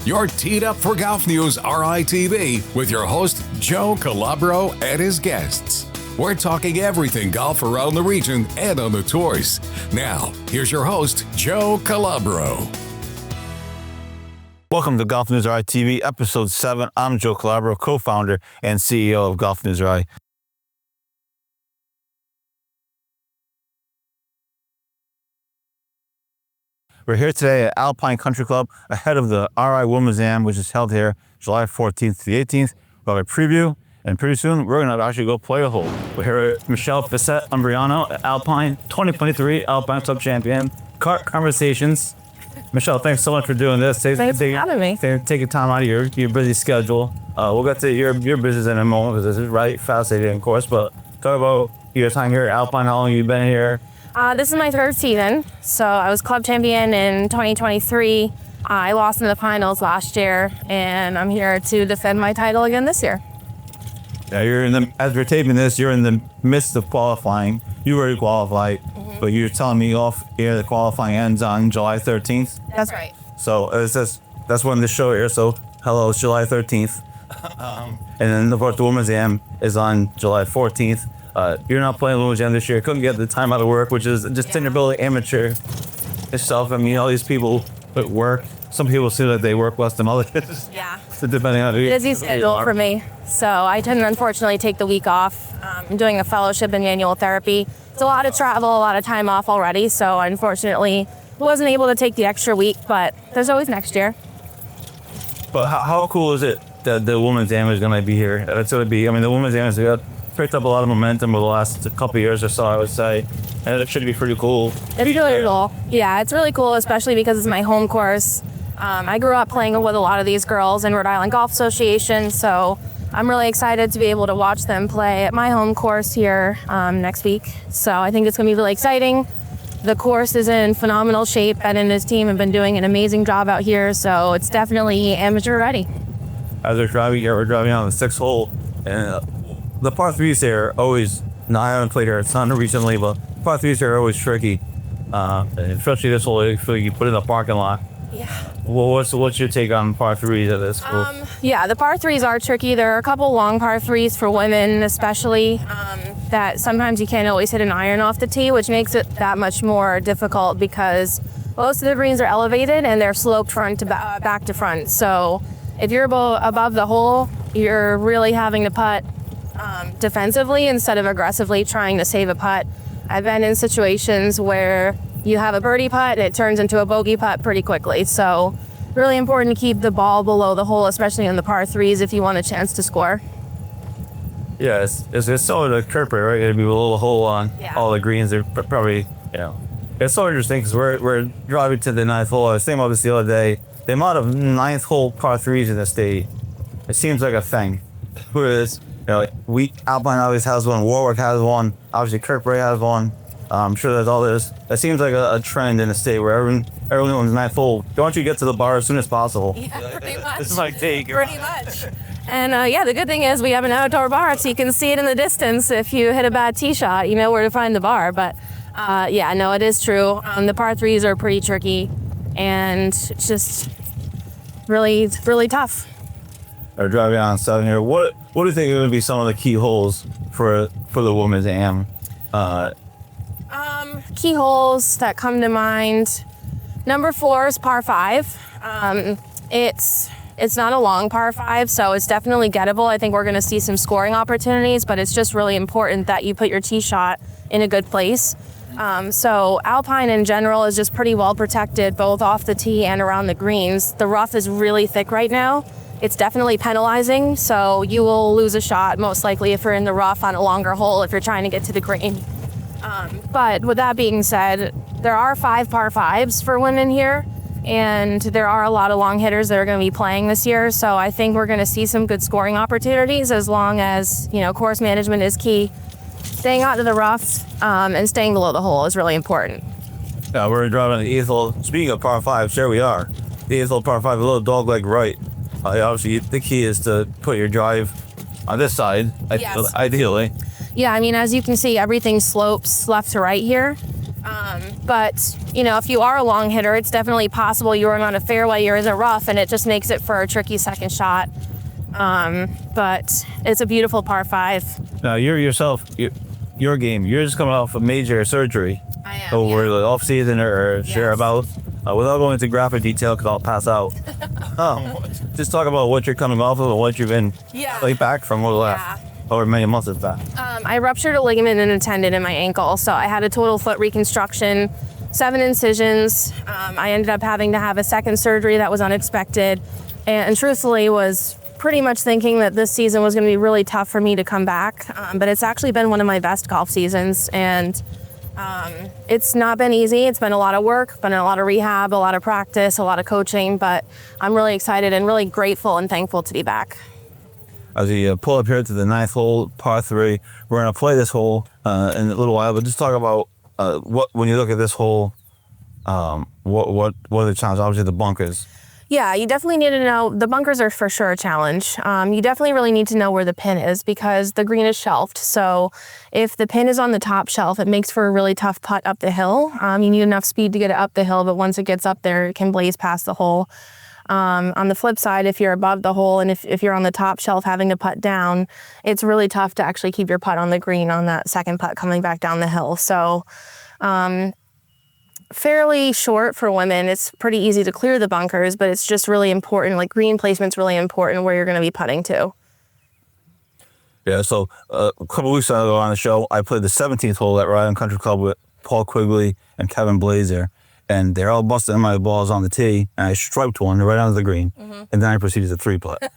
You're teed up for Golf News RI TV with your host, Joe Calabro, and his guests. We're talking everything golf around the region and on the tours. Now, here's your host, Joe Calabro. Welcome to GolfNewsRI TV, Episode 7. I'm Joe Calabro, co-founder and CEO of GolfNewsRI. We're here today at Alpine Country Club ahead of the RI Women's Am, which is held here July 14th to the 18th. We'll have a preview, and pretty soon we're going to actually go play a hole. We're here with Michelle Fisette, Umbriano, Alpine 2023 Alpine Club champion. Conversations. Michelle, thanks so much for doing this. Thanks for having me. Taking time out of your busy schedule. We'll get to your business in a moment because this is right fascinating, of course. But talk about your time here at Alpine. How long have you been here? This is my third season. So I was club champion in 2023. I lost in the finals last year, and I'm here to defend my title again this year. Yeah, as we're taping this, you're in the midst of qualifying. You already qualified, but you're telling me off here the qualifying ends on July 13th. That's right. So that's when the show here. So hello, it's July 13th. And then of course the Women's Am is on July 14th. You're not playing Women's Am this year. Couldn't get the time out of work, which is just inability amateur itself. I mean, all these people at work. Some people say that they work less than others. Yeah. So depending on busy schedule for me. So I didn't unfortunately take the week off. I'm doing a fellowship in manual therapy. It's a lot of travel, a lot of time off already. So unfortunately, wasn't able to take the extra week, but there's always next year. But how cool is it that the Women's Am is going to be here? It's going to be, I mean, the Women's Am has picked up a lot of momentum over the last couple of years or so, I would say. And it should be pretty cool. It's really cool. Yeah, it's really cool, especially because it's my home course. I grew up playing with a lot of these girls in Rhode Island Golf Association, so I'm really excited to be able to watch them play at my home course here next week. So I think it's going to be really exciting. The course is in phenomenal shape. Ben and his team have been doing an amazing job out here, so it's definitely amateur ready. As we're driving here, we're driving on the 6th hole, and the par 3s here are always, no, I haven't played here a ton recently, but par 3s here are always tricky, and especially this hole, if you put in the parking lot. Yeah. Well, what's your take on par 3s at this school? Yeah, the par 3s are tricky. There are a couple long par 3s for women especially that sometimes you can't always hit an iron off the tee, which makes it that much more difficult because most of the greens are elevated and they're sloped front to back to front. So if you're above the hole, you're really having to putt defensively instead of aggressively trying to save a putt. I've been in situations where you have a birdie putt and it turns into a bogey putt pretty quickly. So really important to keep the ball below the hole, especially in the par 3s if you want a chance to score. Yeah, it's sort of curve, right? It'd be a little hole on all the greens. They're probably, it's so interesting because we're driving to the 9th hole. I was thinking about this the other day. The amount of 9th hole par 3s in the state, it seems like a thing. Whereas, Alpine always has one, Warwick has one, obviously Kirkbride has one. I'm sure there's all this. It seems like a trend in the state where everyone's 9th hole. Why don't you get to the bar as soon as possible? Yeah, pretty much. This is my take. Pretty much. And the good thing is we have an outdoor bar, so you can see it in the distance. If you hit a bad tee shot, you know where to find the bar. But it is true. The par 3s are pretty tricky, and it's just really, really tough. We're driving on 7 here. What do you think are going to be some of the key holes for the Women's Am? Key holes that come to mind. Number 4 is par 5. It's not a long par 5, so it's definitely gettable. I think we're going to see some scoring opportunities, but it's just really important that you put your tee shot in a good place. So Alpine in general is just pretty well protected, both off the tee and around the greens. The rough is really thick right now. It's definitely penalizing, so you will lose a shot most likely if you're in the rough on a longer hole if you're trying to get to the green. But with that being said, there are 5 par 5s for women here, and there are a lot of long hitters that are going to be playing this year. So I think we're going to see some good scoring opportunities as long as, course management is key. Staying out of the rough and staying below the hole is really important. Yeah, we're driving the 8th hole. Speaking of par 5, here we are. The 8th hole par 5, a little dog-leg right. Obviously, the key is to put your drive on this side, ideally. Yeah, I mean, as you can see, everything slopes left to right here. But, you know, if you are a long hitter, it's definitely possible you're on a fairway, you're in a rough, and it just makes it for a tricky second shot. But it's a beautiful par 5. Now, your game, you're just coming off a major surgery. I am, over yeah. the off season or Yes. share about. Without going into graphic detail, because I'll pass out. Just talk about what you're coming off of and what you've been back from over the last over many months of that. I ruptured a ligament and a tendon in my ankle, so I had a total foot reconstruction, 7 incisions. I ended up having to have a second surgery that was unexpected, and truthfully was pretty much thinking that this season was going to be really tough for me to come back. But it's actually been one of my best golf seasons, and it's not been easy. It's been a lot of work, been a lot of rehab, a lot of practice, a lot of coaching, but I'm really excited and really grateful and thankful to be back. As we pull up here to the 9th hole, par 3, we're going to play this hole in a little while, but just talk about when you look at this hole, what are the challenges? Obviously the bunkers. Yeah, you definitely need to know, the bunkers are for sure a challenge. You definitely really need to know where the pin is because the green is shelved. So if the pin is on the top shelf, it makes for a really tough putt up the hill. You need enough speed to get it up the hill, but once it gets up there, it can blaze past the hole. On the flip side, if you're above the hole and if you're on the top shelf having to putt down, it's really tough to actually keep your putt on the green on that second putt coming back down the hill. So fairly short for women. It's pretty easy to clear the bunkers, but it's just really important. Like green placement's really important where you're going to be putting to. Yeah, so a couple weeks ago on the show, I played the 17th hole at Rhode Country Club with Paul Quigley and Kevin Blazer, and they're all busting my balls on the tee, and I striped one right onto the green, and then I proceeded to 3-putt.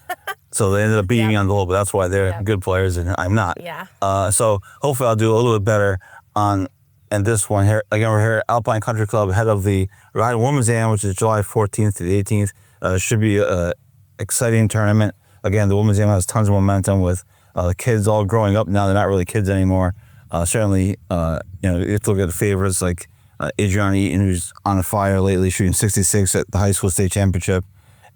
So they ended up beating me on the hole, but that's why they're good players and I'm not. Yeah. So hopefully I'll do a little bit better on. And this one here, again, we're here at Alpine Country Club ahead of the Rhode Women's Am, which is July 14th to the 18th. Should be an exciting tournament. Again, the Women's Am has tons of momentum with the kids all growing up now. They're not really kids anymore. Certainly, you have to look at the favorites like Adriana Eaton, who's on fire lately, shooting 66 at the high school state championship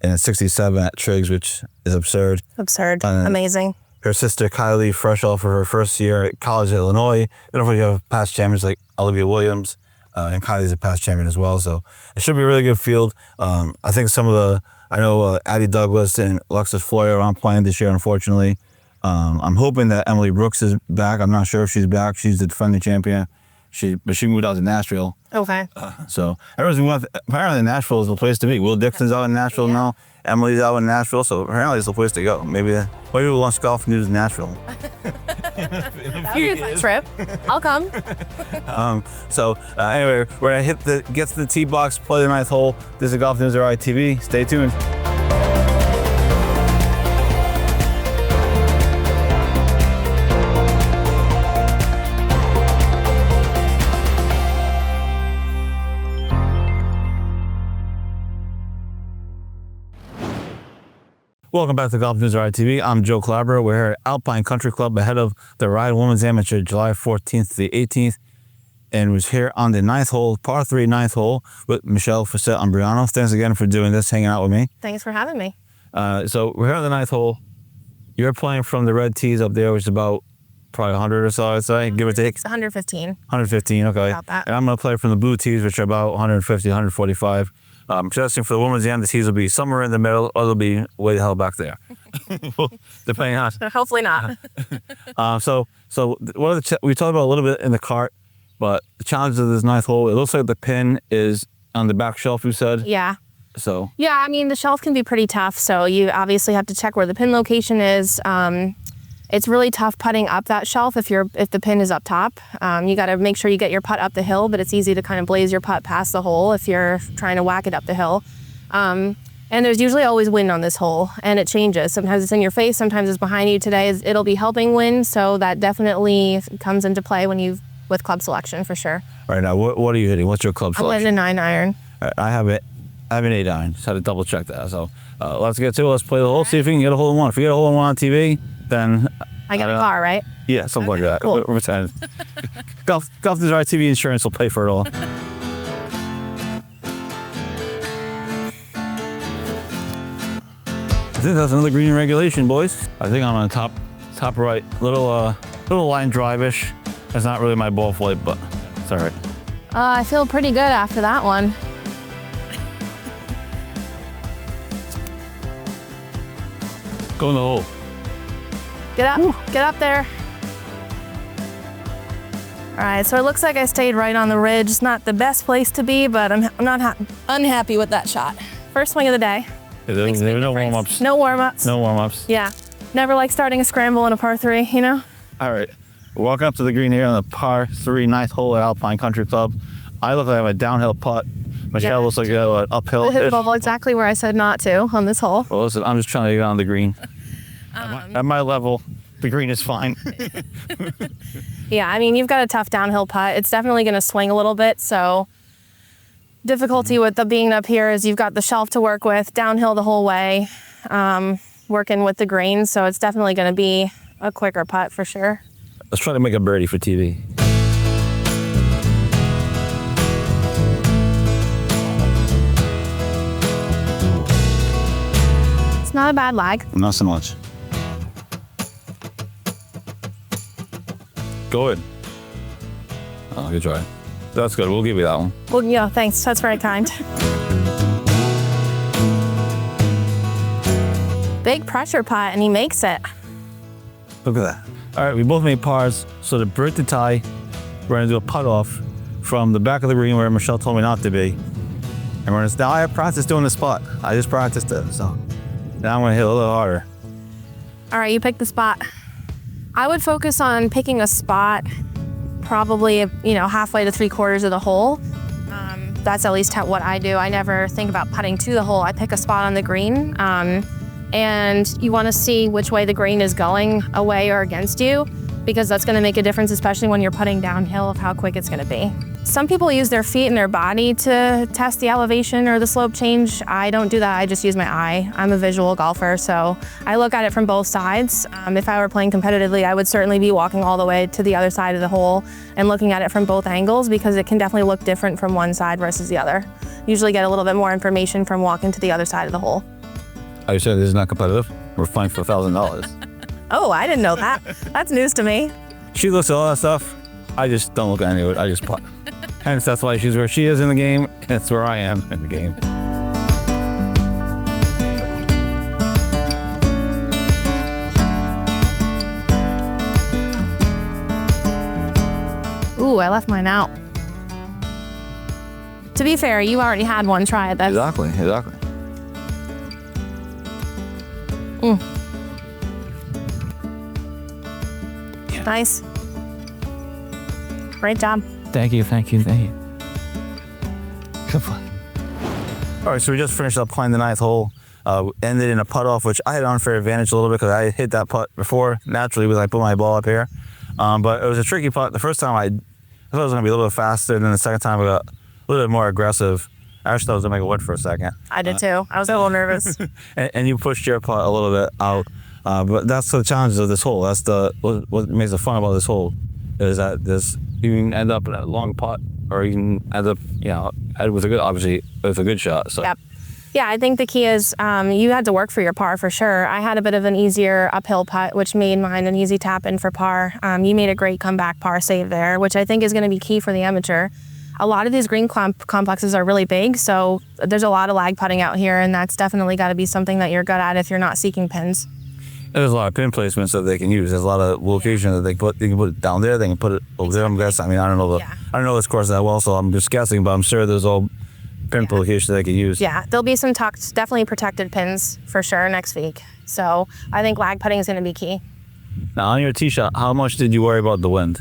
and a 67 at Triggs, which is absurd. Absurd. Amazing. Her sister Kylie, fresh off of her first year at college at Illinois. Then you have past champions like Olivia Williams, and Kylie's a past champion as well. So it should be a really good field. I think I know Addie Douglas and Alexis Floyer aren't playing this year, unfortunately. I'm hoping that Emily Brooks is back. I'm not sure if she's back. She's the defending champion. But she moved out to Nashville. Okay. So apparently Nashville is the place to be. Will Dixon's out in Nashville now. Emily's out in Nashville, so apparently it's the place to go. Maybe we'll launch Golf News Nashville. That would be a fun trip. I'll come. Anyway, we're gonna get to the tee box, play the 9th hole. This is GolfNewsRI TV. Stay tuned. Welcome back to GolfNewsRI TV. I'm Joe Calabro. We're here at Alpine Country Club ahead of the Rhode Women's Amateur, July 14th to the 18th. And we're here on the 9th hole, par 3 9th hole with Michelle Fisette Umbriano. Thanks again for doing this, hanging out with me. Thanks for having me. So we're here on the 9th hole. You're playing from the red tees up there, which is about probably 100 or so, I'd say, give or take. It's 115. 115, okay. About that. And I'm going to play from the blue tees, which are about 150, 145. Suggesting for the women's end, the tees will be somewhere in the middle, or they'll be way the hell back there. Depending on. Hopefully not. So what are we talked about a little bit in the cart, but the challenge of this 9th hole, it looks like the pin is on the back shelf, you said? Yeah. So. Yeah, I mean, the shelf can be pretty tough, so you obviously have to check where the pin location is. It's really tough putting up that shelf if the pin is up top. You got to make sure you get your putt up the hill, but it's easy to kind of blaze your putt past the hole if you're trying to whack it up the hill. And there's usually always wind on this hole, and it changes. Sometimes it's in your face, sometimes it's behind you. Today it'll be helping wind, so that definitely comes into play with club selection for sure. Right now, what are you hitting? What's your club selection? I'm hitting a 9-iron. I have an 8-iron. Just had to double check that. So let's get to it. Let's play the hole. See if we can get a hole in one. If we get a hole in one on TV, then I got a car, right? Yeah, something like that. Cool. We're pretending. GolfNewsRI TV insurance will pay for it all. I think that's another green regulation, boys. I think I'm on top right. Little line drive-ish. That's not really my ball flight, but it's all right. I feel pretty good after that one. Go in the hole. Get up, get up there. All right, so it looks like I stayed right on the ridge. It's not the best place to be, but I'm not unhappy with that shot. First swing of the day. There were no warm-ups. No warm-ups. No warm-ups. Yeah, never like starting a scramble in a par 3, you know? All right, walking up to the green here on the par 3 ninth hole at Alpine Country Club. I look like I have a downhill putt. Michelle looks like an uphill. I hit the ball exactly where I said not to on this hole. Well, listen, I'm just trying to get on the green. At my level, the green is fine. Yeah, I mean, you've got a tough downhill putt. It's definitely going to swing a little bit, so difficulty with the being up here is you've got the shelf to work with, downhill the whole way, working with the green, so it's definitely going to be a quicker putt for sure. Let's try to make a birdie for TV. It's not a bad lag. Not so much. Go ahead. Oh, good try. That's good. We'll give you that one. Well, yeah, thanks. That's very kind. Big pressure putt, and he makes it. Look at that. All right, we both made pars, so to break the tie, we're gonna do a putt off from the back of the green where Michelle told me not to be. And we're gonna, now I have practiced doing this putt. I just practiced it, so now I'm gonna hit a little harder. All right, you pick the spot. I would focus on picking a spot probably, halfway to 3/4 of the hole. That's at least what I do. I never think about putting to the hole. I pick a spot on the green, and you want to see which way the green is going, away or against you, because that's going to make a difference, especially when you're putting downhill, of how quick it's going to be. Some people use their feet and their body to test the elevation or the slope change. I don't do that. I just use my eye. I'm a visual golfer, so I look at it from both sides. If I were playing competitively, I would certainly be walking all the way to the other side of the hole and looking at it from both angles, because it can definitely look different from one side versus the other. Usually get a little bit more information from walking to the other side of the hole. Are you saying this is not competitive? We're fine for $1,000. Oh, I didn't know that. That's news to me. She looks at all that stuff. I just don't look at any of it. I just putt. Hence, that's why she's where she is in the game. That's where I am in the game. Ooh, I left mine out. To be fair, you already had one try at that. Exactly. Yeah. Nice. Great job. Thank you. Good fun. All right, so we just finished up playing the ninth hole. Ended in a putt off, which I had unfair advantage a little bit because I hit that putt before naturally when I put my ball up here. But it was a tricky putt. The first time I thought it was going to be a little bit faster, and then the second time I got a little bit more aggressive. I actually thought I was going to make a wood for a second. I did too. I was a little nervous. and you pushed your putt a little bit out. But that's the challenges of this hole. That's what makes it fun about this hole, is that you can end up in a long putt, or you can end up, with a good shot. So. Yep. Yeah, I think the key is you had to work for your par for sure. I had a bit of an easier uphill putt, which made mine an easy tap in for par. You made a great comeback par save there, which I think is going to be key for the amateur. A lot of these green complexes are really big, so there's a lot of lag putting out here, and that's definitely got to be something that you're good at if you're not seeking pins. There's a lot of pin placements that they can use. There's a lot of locations that they can put it down there. They can put it over there. I'm guessing. I mean, I don't know this course that well, so I'm just guessing. But I'm sure there's all pin locations they can use. Yeah, there'll be some tucked, definitely protected pins for sure next week. So I think lag putting is going to be key. Now on your tee shot, how much did you worry about the wind?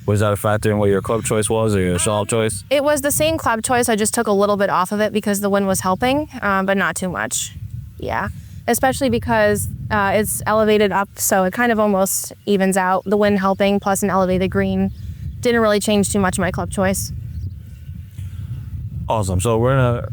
Was that a factor in what your club choice was, or your shot choice? It was the same club choice. I just took a little bit off of it because the wind was helping, but not too much. Yeah. Especially because it's elevated up, so it kind of almost evens out. The wind helping plus an elevated green didn't really change too much of my club choice. Awesome. So we're gonna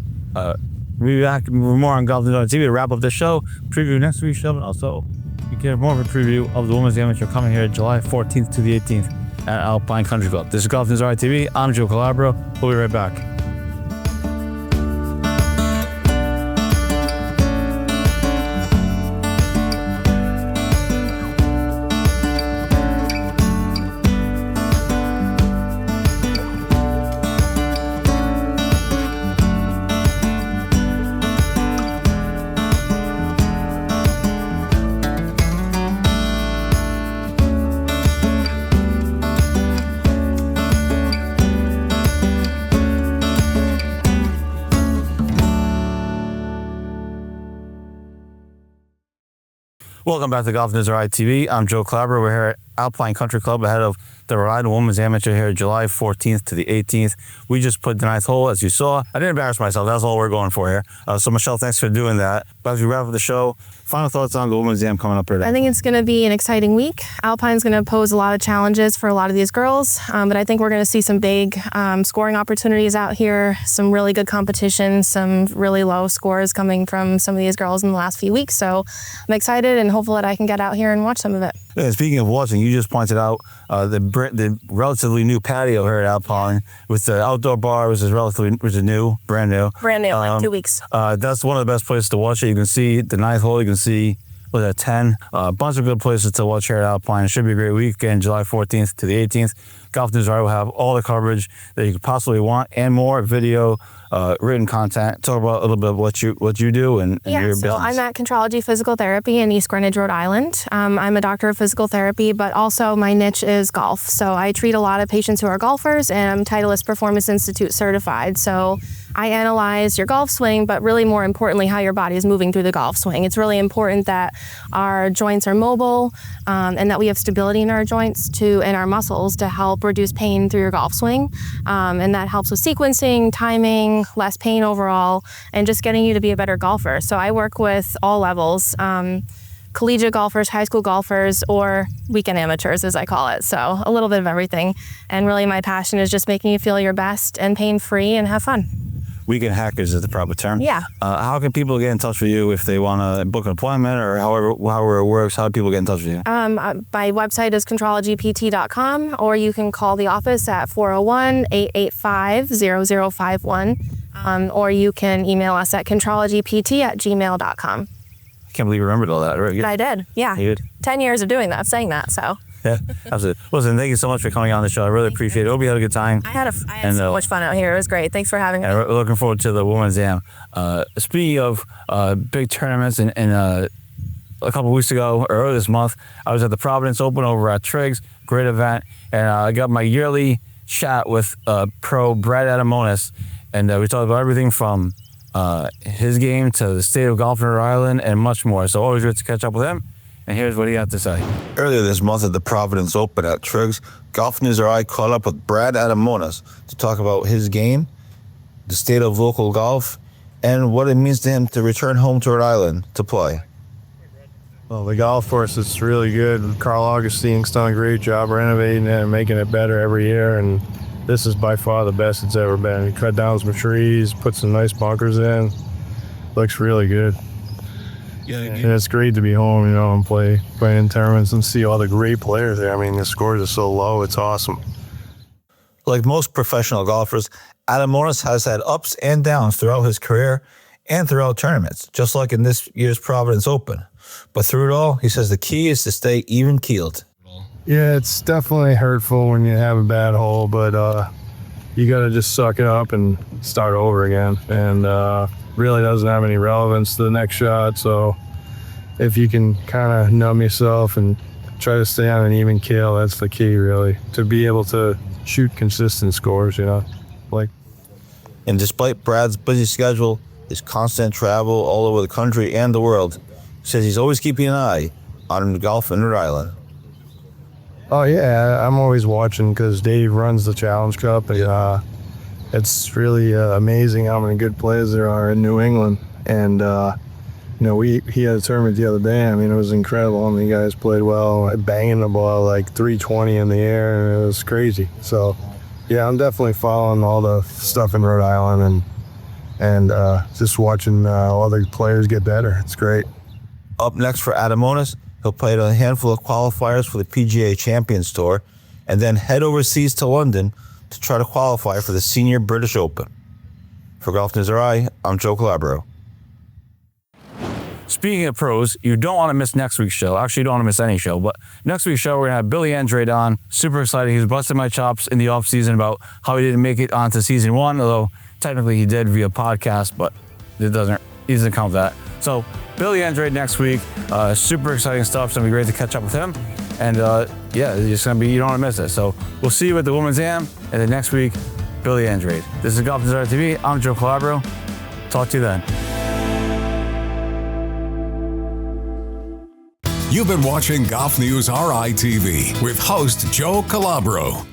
be back with more on GolfNewsRI TV to wrap up this show, preview next week's show, and also you get more of a preview of the Women's Amateur coming here July 14th to the 18th at Alpine Country Club. This is GolfNewsRI TV. I'm Joe Calabro. We'll be right back. Welcome back to GolfNewsRI TV. I'm Joe Calabro. We're here at Alpine Country Club ahead of the Rhode Women's Amateur here July 14th to the 18th. We just put the 9th hole, as you saw. I didn't embarrass myself. That's all we're going for here. So, Michelle, thanks for doing that. But as we wrap up the show, final thoughts on the Women's Am coming up today? I think it's going to be an exciting week. Alpine's going to pose a lot of challenges for a lot of these girls, but I think we're going to see some big scoring opportunities out here, some really good competition, some really low scores coming from some of these girls in the last few weeks. So I'm excited and hopeful that I can get out here and watch some of it. Yeah, speaking of watching, you just pointed out the relatively new patio here at Alpine with the outdoor bar, which is new, brand new. Brand new, like 2 weeks. That's one of the best places to watch it. You can see the 9th hole. You can see with a 10. A bunch of good places to watch here at Alpine. It should be a great weekend, July 14th to the 18th. GolfNewsRI will have all the coverage that you could possibly want and more, video, written content. Talk about a little bit of what you do and your business. So I'm at Contrology Physical Therapy in East Greenwich, Rhode Island. I'm a doctor of physical therapy, but also my niche is golf. So I treat a lot of patients who are golfers, and I'm Titleist Performance Institute certified. So I analyze your golf swing, but really more importantly, how your body is moving through the golf swing. It's really important that our joints are mobile and that we have stability in our joints and our muscles to help reduce pain through your golf swing. And that helps with sequencing, timing, less pain overall, and just getting you to be a better golfer. So I work with all levels. Collegiate golfers, high school golfers, or weekend amateurs, as I call it. So a little bit of everything. And really my passion is just making you feel your best and pain-free and have fun. Weekend hackers is the proper term. Yeah. How can people get in touch with you if they want to book an appointment or however it works? How do people get in touch with you? My website is contrologypt.com, or you can call the office at 401-885-0051, or you can email us at contrologypt@gmail.com. I can't believe you remembered all that. Right? I did, yeah. You did? 10 years of doing that, saying that, so. Yeah, absolutely. Listen, thank you so much for coming on the show. I really appreciate it. Hope you had a good time. I had so much fun out here. It was great. Thanks for having me. And we're looking forward to the Women's Am. Speaking of big tournaments, and a couple of weeks ago, or earlier this month, I was at the Providence Open over at Triggs. Great event. And I got my yearly chat with pro Brad Adamonis. And we talked about everything from his game to the state of golf in Rhode Island and much more. So always good to catch up with him. And here's what he had to say. Earlier this month at the Providence Open at Triggs, GolfNewsRI caught up with Brad Adamonis to talk about his game, the state of local golf, and what it means to him to return home to Rhode Island to play. Well, the golf course is really good. Carl Augustine's done a great job renovating it and making it better every year, and this is by far the best it's ever been. He cut down some trees, put some nice bunkers in. Looks really good. And it's great to be home, and play in tournaments and see all the great players there. I mean, the scores are so low, it's awesome. Like most professional golfers, Adamonis has had ups and downs throughout his career and throughout tournaments, just like in this year's Providence Open. But through it all, he says the key is to stay even-keeled. Yeah, it's definitely hurtful when you have a bad hole, but you got to just suck it up and start over again. And really doesn't have any relevance to the next shot. So if you can kind of numb yourself and try to stay on an even keel, that's the key, really, to be able to shoot consistent scores, And despite Brad's busy schedule, his constant travel all over the country and the world, he says he's always keeping an eye on golf in Rhode Island. Oh, yeah, I'm always watching because Dave runs the Challenge Cup, and it's really amazing how many good players there are in New England. And, he had a tournament the other day. I mean, it was incredible how many guys played well, banging the ball like 320 in the air, and it was crazy. So, yeah, I'm definitely following all the stuff in Rhode Island and just watching other players get better. It's great. Up next for Adamonis, he'll play at a handful of qualifiers for the PGA Champions Tour and then head overseas to London to try to qualify for the Senior British Open. For GolfNewsRI, I'm Joe Calabro. Speaking of pros, you don't want to miss next week's show. Actually, you don't want to miss any show, but next week's show, we're going to have Billy Andrade on. Super excited. He was busting my chops in the offseason about how he didn't make it onto season 1, although technically he did via podcast, but he doesn't count that. So Billy Andrade next week, super exciting stuff. It's going to be great to catch up with him. And it's going to be, you don't want to miss it. So we'll see you at the Women's Am, and then next week, Billy Andrade. This is GolfNewsRI TV. I'm Joe Calabro. Talk to you then. You've been watching Golf News RI TV with host Joe Calabro.